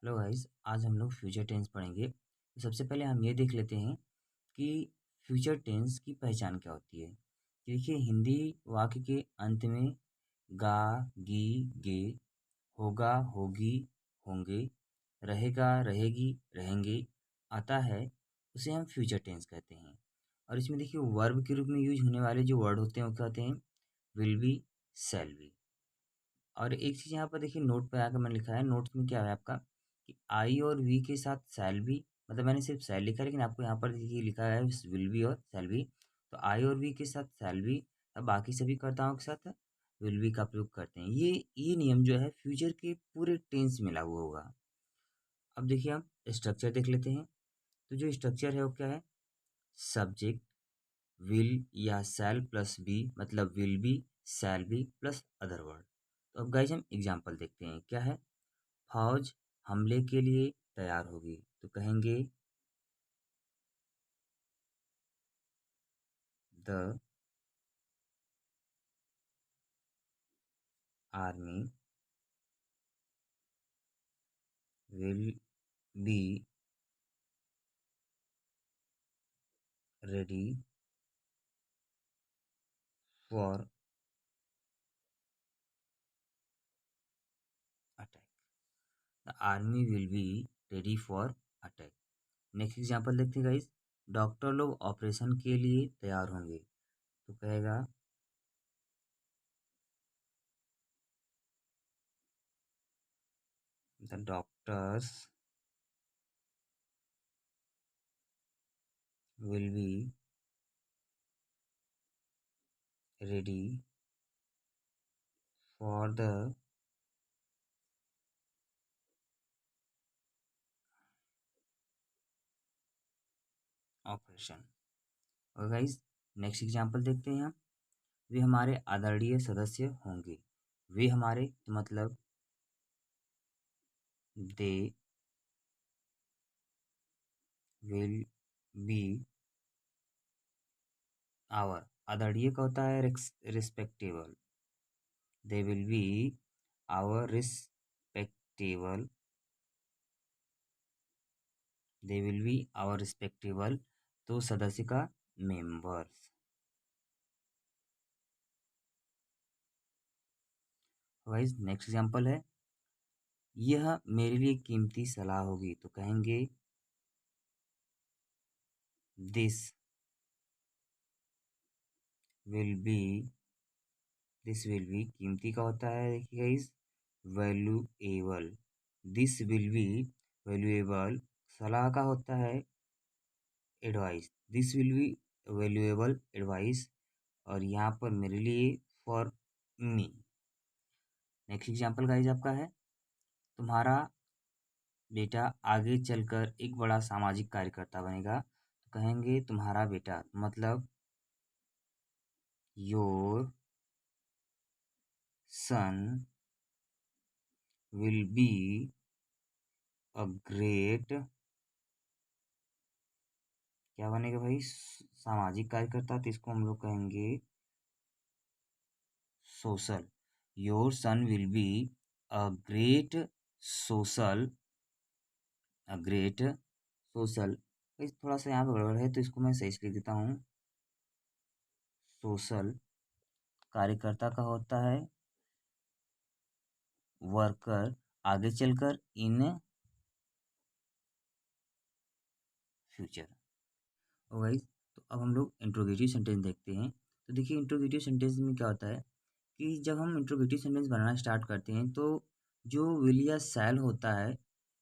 Hello guys, आज हम लोग फ्यूचर टेंस पढ़ेंगे। तो सबसे पहले हम ये देख लेते हैं कि फ्यूचर टेंस की पहचान क्या होती है। देखिए, हिंदी वाक्य के अंत में गा, गी, गे, होगा, होगी, होंगे, रहेगा, रहेगी, रहेंगे आता है, उसे हम फ्यूचर टेंस कहते हैं। और इसमें देखिए, वर्ब के रूप में यूज होने वाले जो वर्ड होते हैं वो क्या होते हैं? Will be, shall be. और एक चीज़ यहाँ पर देखिए, नोट पे आकर मैंने लिखा है, नोट्स में क्या है आपका कि आई और वी के साथ शैल बी, मतलब मैंने सिर्फ शैल लिखा है, लेकिन आपको यहाँ पर देखिए लिखा है विल बी और शैल बी। तो आई और वी के साथ शैल बी, अब बाकी सभी कर्ताओं के साथ विल बी का प्रयोग करते हैं। ये नियम जो है फ्यूचर के पूरे टेंस में लागू होगा। अब देखिए, हम स्ट्रक्चर देख लेते हैं। तो जो स्ट्रक्चर है वो क्या है? सब्जेक्ट विल या शैल प्लस बी, मतलब will be, shall be plus other word. तो अब गाइज हम एग्जाम्पल देखते हैं, क्या है? फौज हमले के लिए तैयार होगी, तो कहेंगे the army will be ready for attack. The army will be ready for attack. Next example देखते हैं गाइज। डॉक्टर लोग ऑपरेशन के लिए तैयार होंगे, तो कहेगा the doctors will be ready for the operation. और गाइज नेक्स्ट एग्जाम्पल देखते हैं हम। वे हमारे आदरणीय सदस्य होंगे। वे हमारे मतलब दे विल बी आवर। आदरणीय का होता है respectable. They will be our respectable. They will be our respectable, तो सदस्य का मेंबर्स। वाइज नेक्स्ट एग्जांपल है, यह मेरे लिए कीमती सलाह होगी, तो कहेंगे this will be. This will be कीमती का होता है, देखिए guys, valuable. This will be valuable. सलाह का होता है advice. This will be valuable advice. और यहाँ पर मेरे लिए for me. Next example guys आपका है, तुम्हारा बेटा आगे चलकर एक बड़ा सामाजिक कार्यकर्ता बनेगा, तो कहेंगे तुम्हारा बेटा मतलब your son will be a great, क्या बनेगा भाई? सामाजिक कार्यकर्ता, तो इसको हम लोग कहेंगे social. Your son will be a great social, a great social. थोड़ा सा यहाँ पे गड़बड़ है, तो इसको मैं सही से लिख देता हूँ। सोशल कार्यकर्ता का होता है वर्कर, आगे चलकर इन फ्यूचर। और गाइस, तो अब हम लोग इंट्रोगेटिव सेंटेंस देखते हैं। तो देखिए, इंट्रोगेटिव सेंटेंस में क्या होता है कि जब हम इंट्रोगेटिव सेंटेंस बनाना स्टार्ट करते हैं, तो जो विल या शैल होता है,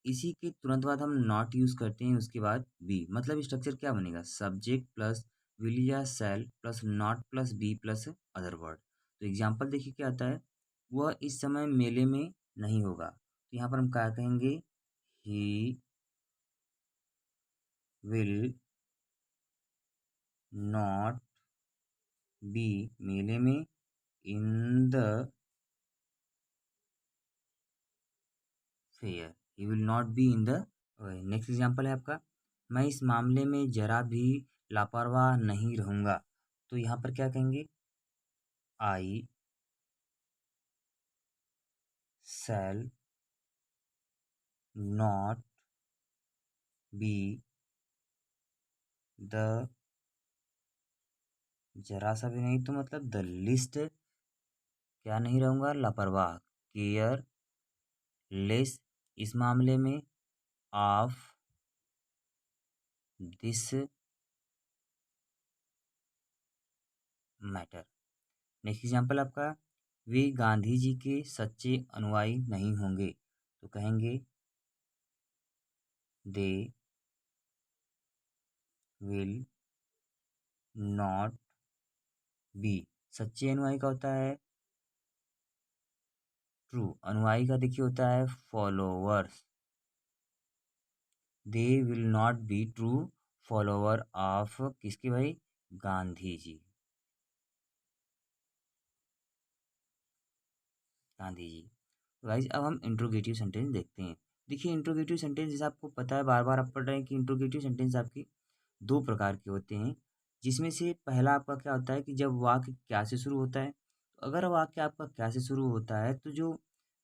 इसी के तुरंत बाद हम नॉट यूज़ करते हैं, उसके बाद बी। मतलब स्ट्रक्चर क्या बनेगा? सब्जेक्ट प्लस विल या shall plus not plus be plus other word. तो एग्जाम्पल देखिए क्या आता है, वह इस समय मेले में नहीं होगा, तो यहाँ पर हम क्या कहेंगे? ही विल नॉट बी मेले में in the fair. He will not be in the. Next example है आपका, मैं इस मामले में जरा भी लापरवाह नहीं रहूँगा, तो यहाँ पर क्या कहेंगे? आई शैल not be the, जरा सा भी नहीं तो मतलब द लिस्ट, क्या नहीं रहूँगा, लापरवाह, केयरलेस इस मामले में, of this matter. Next example आपका, वे गांधी जी के सच्चे अनुयायी नहीं होंगे, तो कहेंगे दे विल नॉट बी। सच्चे अनुयायी का होता है ट्रू, अनुयायी का देखिए होता है followers. They will not be true follower of किसके भाई, गांधी जी, गांधी जी। तो गाइस अब हम इंट्रोगेटिव सेंटेंस देखते हैं। देखिए इंट्रोगेटिव सेंटेंस जैसे आपको पता है, बार बार आप पढ़ रहे हैं कि इंट्रोगेटिव सेंटेंस आपकी दो प्रकार के होते हैं, जिसमें से पहला आपका क्या होता है कि जब वाक्य क्या से शुरू होता है, तो अगर वाक्य आपका क्या से शुरू होता है तो जो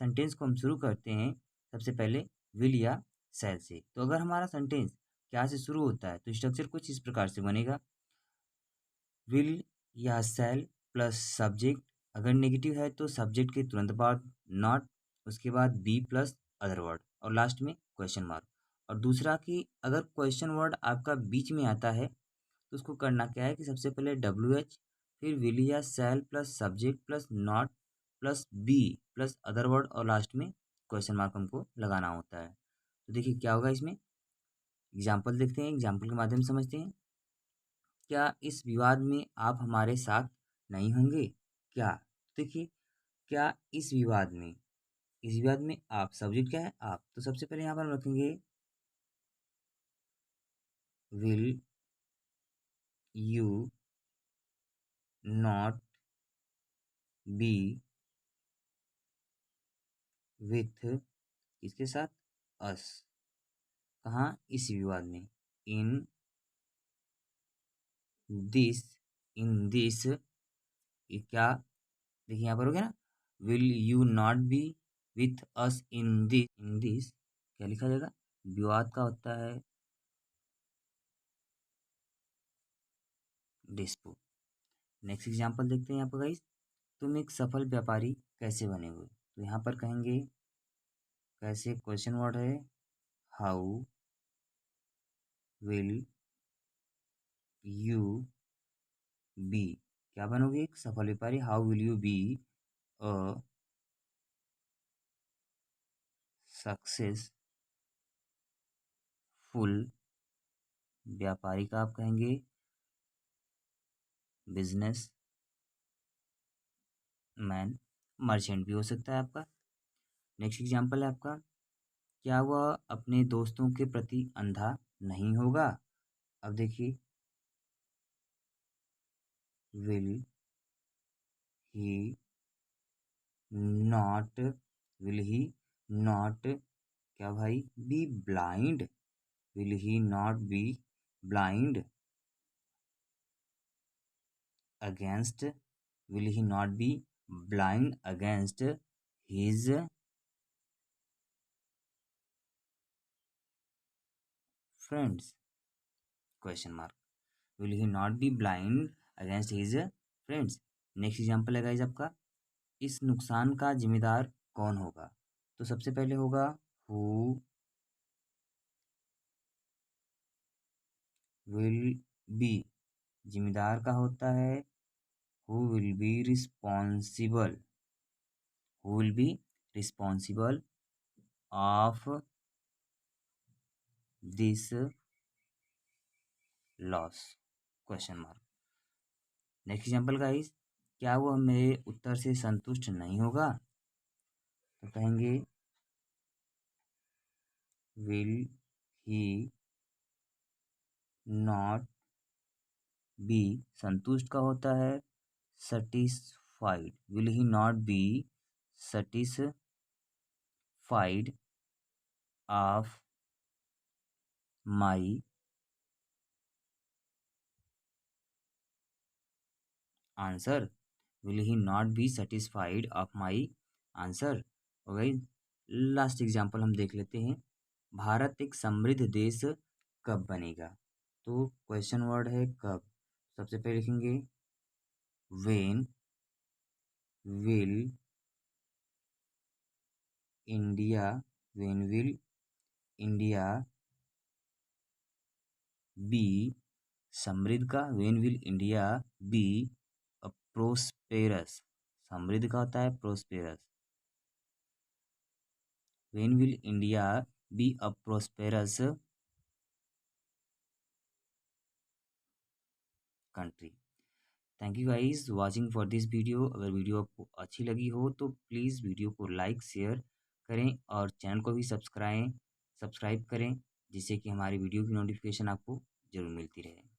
सेंटेंस को हम शुरू करते हैं सबसे पहले विल या शैल से। तो अगर हमारा सेंटेंस क्या से शुरू होता है तो स्ट्रक्चर कुछ इस प्रकार से बनेगा, विल या शैल प्लस सब्जेक्ट, अगर नेगेटिव है तो सब्जेक्ट के तुरंत बाद नॉट, उसके बाद बी प्लस अदर वर्ड और लास्ट में क्वेश्चन मार्क। और दूसरा कि अगर क्वेश्चन वर्ड आपका बीच में आता है तो उसको करना क्या है कि सबसे पहले डब्ल्यू एच, फिर विल या shall plus subject plus not plus be plus other word और लास्ट में क्वेश्चन मार्क हमको लगाना होता है। तो देखिए क्या होगा इसमें, एग्जाम्पल देखते हैं, एग्जाम्पल के माध्यम से समझते हैं। क्या इस विवाद में आप हमारे साथ नहीं होंगे, क्या, देखिए क्या इस विवाद में, इस विवाद में आप, सब्जेक्ट क्या है आप, तो सबसे पहले यहाँ पर हम रखेंगे will you not be with, इसके साथ अस, कहाँ, इस विवाद में, इन दिस, इन दिस, ये क्या, देखिए यहाँ पर हो गया ना, will you not be with us in this क्या लिखा जाएगा, विवाद का होता है डिस्प्यूट। नेक्स्ट एग्जांपल देखते हैं यहाँ पर गाइस, तुम एक सफल व्यापारी कैसे बने हुए, तो यहाँ पर कहेंगे कैसे, क्वेश्चन वर्ड है, हाउ विल यू बी, क्या बनोगे एक सफल व्यापारी, how will you be a successful व्यापारी का आप कहेंगे बिजनेस मैन, मर्चेंट भी हो सकता है आपका। नेक्स्ट एग्जांपल है आपका, क्या वह अपने दोस्तों के प्रति अंधा नहीं होगा, अब देखिए will he not, will he not क्या भाई be blind, will he not be blind against, will he not be blind against his friends, question mark, will he not be blind against his friends. Next example है guys आपका, इस नुकसान का जिम्मेदार कौन होगा, तो सबसे पहले होगा हु विल बी, जिम्मेदार का होता है who will be responsible, who will be responsible of this loss, question mark. Next example guys, क्या वो मेरे उत्तर से संतुष्ट नहीं होगा, तो कहेंगे विल ही नॉट बी, संतुष्ट का होता है satisfied, will he not be satisfied of my answer, will he not be satisfied of my answer. हो गई, लास्ट एग्जाम्पल हम देख लेते हैं। भारत एक समृद्ध देश कब बनेगा? तो क्वेश्चन वर्ड है कब। सबसे पहले लिखेंगे when will India, when will India be, समृद्ध का when will India be a prosperous, समृद्ध का होता है prosperous, when will India be a prosperous country. Thank you guys watching for this video. अगर वीडियो आपको अच्छी लगी हो तो प्लीज़ वीडियो को लाइक शेयर करें और चैनल को भी सब्सक्राइब करें, जिससे कि हमारी वीडियो की नोटिफिकेशन आपको ज़रूर मिलती रहे।